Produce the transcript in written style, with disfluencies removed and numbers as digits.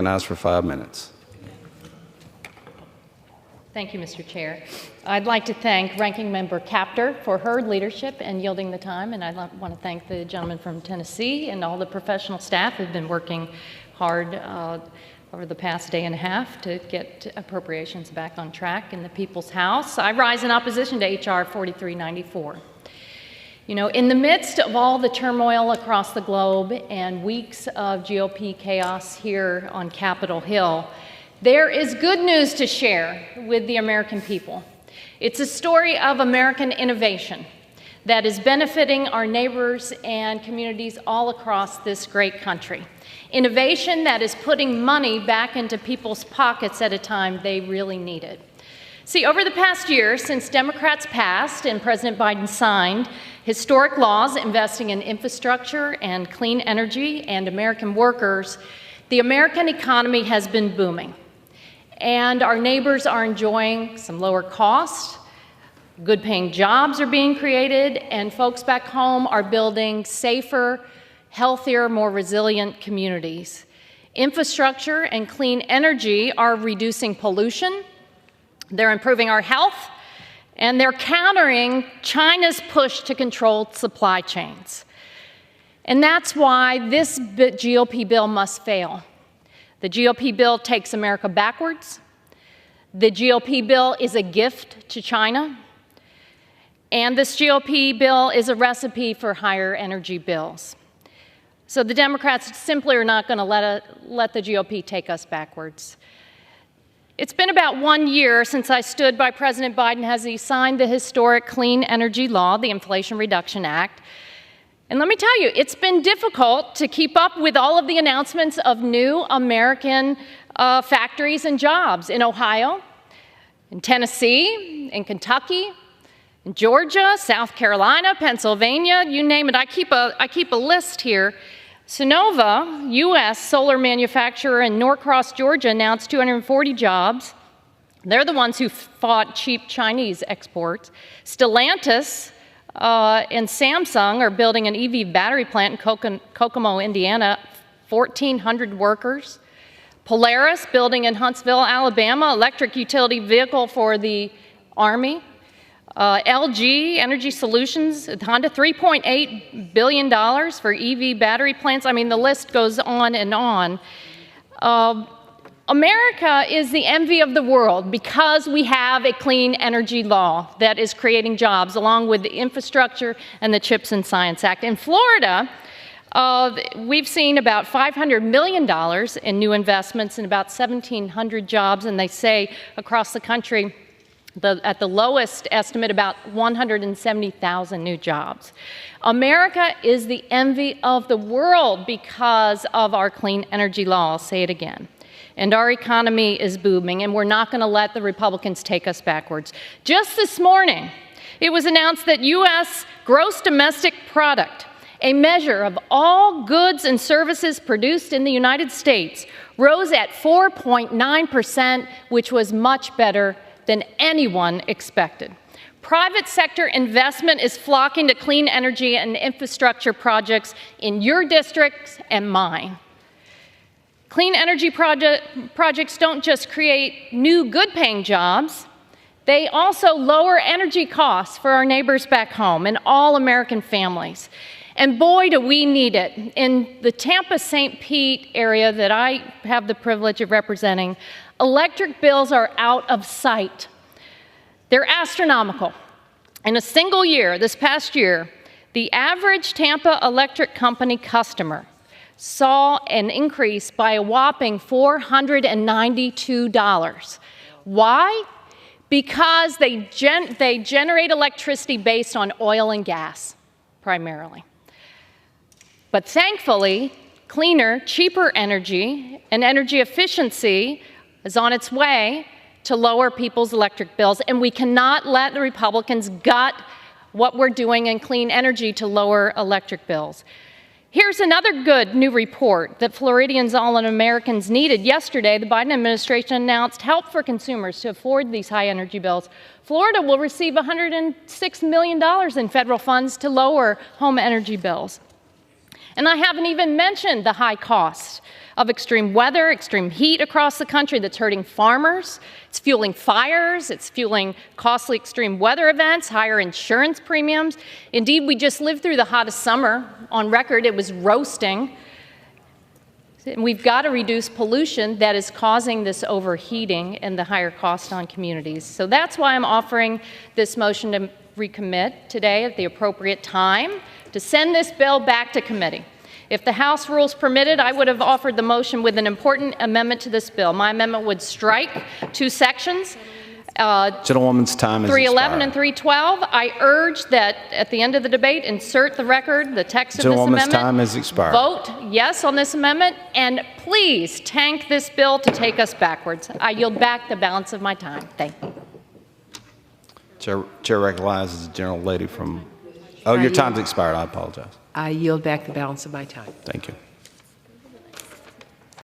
Recognized for 5 minutes. Thank you, Mr. Chair. I'd like to thank Ranking Member Castor for her leadership and yielding the time, and I want to thank the gentleman from Tennessee and all the professional staff who've been working hard over the past day and a half to get appropriations back on track in the People's House. I rise in opposition to H.R. 4394. You know, in the midst of all the turmoil across the globe and weeks of GOP chaos here on Capitol Hill, there is good news to share with the American people. It's a story of American innovation that is benefiting our neighbors and communities all across this great country. Innovation that is putting money back into people's pockets at a time they really need it. See, over the past year, since Democrats passed and President Biden signed historic laws investing in infrastructure and clean energy and American workers, the American economy has been booming. And our neighbors are enjoying some lower costs, good-paying jobs are being created, and folks back home are building safer, healthier, more resilient communities. Infrastructure and clean energy are reducing pollution, they're improving our health, and they're countering China's push to control supply chains. And that's why this GOP bill must fail. The GOP bill takes America backwards. The GOP bill is a gift to China. And this GOP bill is a recipe for higher energy bills. So the Democrats simply are not going to let the GOP take us backwards. It's been about 1 year since I stood by President Biden as he signed the historic clean energy law, the Inflation Reduction Act. And let me tell you, it's been difficult to keep up with all of the announcements of new American factories and jobs in Ohio, in Tennessee, in Kentucky, in Georgia, South Carolina, Pennsylvania, you name it. I keep a list here. Sonova, U.S. solar manufacturer in Norcross, Georgia, announced 240 jobs. They're the ones who fought cheap Chinese exports. Stellantis and Samsung are building an EV battery plant in Kokomo, Indiana, 1,400 workers. Polaris building in Huntsville, Alabama, electric utility vehicle for the Army. LG Energy Solutions, Honda, $3.8 billion for EV battery plants. I mean, the list goes on and on. America is the envy of the world because we have a clean energy law that is creating jobs, along with the infrastructure and the CHIPS and Science Act. In Florida, we've seen about $500 million in new investments and about 1,700 jobs, and they say across the country, at the lowest estimate, about 170,000 new jobs. America is the envy of the world because of our clean energy law. I'll say it again. And our economy is booming, and we're not going to let the Republicans take us backwards. Just this morning, it was announced that U.S. gross domestic product, a measure of all goods and services produced in the United States, rose at 4.9%, which was much better than anyone expected. Private sector investment is flocking to clean energy and infrastructure projects in your districts and mine. Clean energy projects don't just create new good-paying jobs, they also lower energy costs for our neighbors back home and all American families. And boy, do we need it. In the Tampa-St. Pete area that I have the privilege of representing, electric bills are out of sight. They're astronomical. In a single year, this past year, the average Tampa Electric Company customer saw an increase by a whopping $492. Why? Because they generate electricity based on oil and gas, primarily. But thankfully, cleaner, cheaper energy and energy efficiency is on its way to lower people's electric bills, and we cannot let the Republicans gut what we're doing in clean energy to lower electric bills. Here's another good new report that Floridians, all Americans needed. Yesterday, the Biden administration announced help for consumers to afford these high energy bills. Florida will receive $106 million in federal funds to lower home energy bills. And I haven't even mentioned the high cost of extreme weather, extreme heat across the country that's hurting farmers. It's fueling fires. It's fueling costly extreme weather events, higher insurance premiums. Indeed, we just lived through the hottest summer on record. It was roasting. And we've got to reduce pollution that is causing this overheating and the higher cost on communities. So that's why I'm offering this motion to recommit today at the appropriate time to send this bill back to committee. If the House rules permitted, I would have offered the motion with an important amendment to this bill. My amendment would strike 2 sections. Gentlewoman's time is 311 expired. and 312. I urge that at the end of the debate, insert the record, the text of this amendment. Gentlewoman's time is expired. Vote yes on this amendment, and please tank this bill to take us backwards. I yield back the balance of my time. Thank you. Chair recognizes the gentle lady from, oh, your time's expired. I apologize. I yield back the balance of my time. Thank you.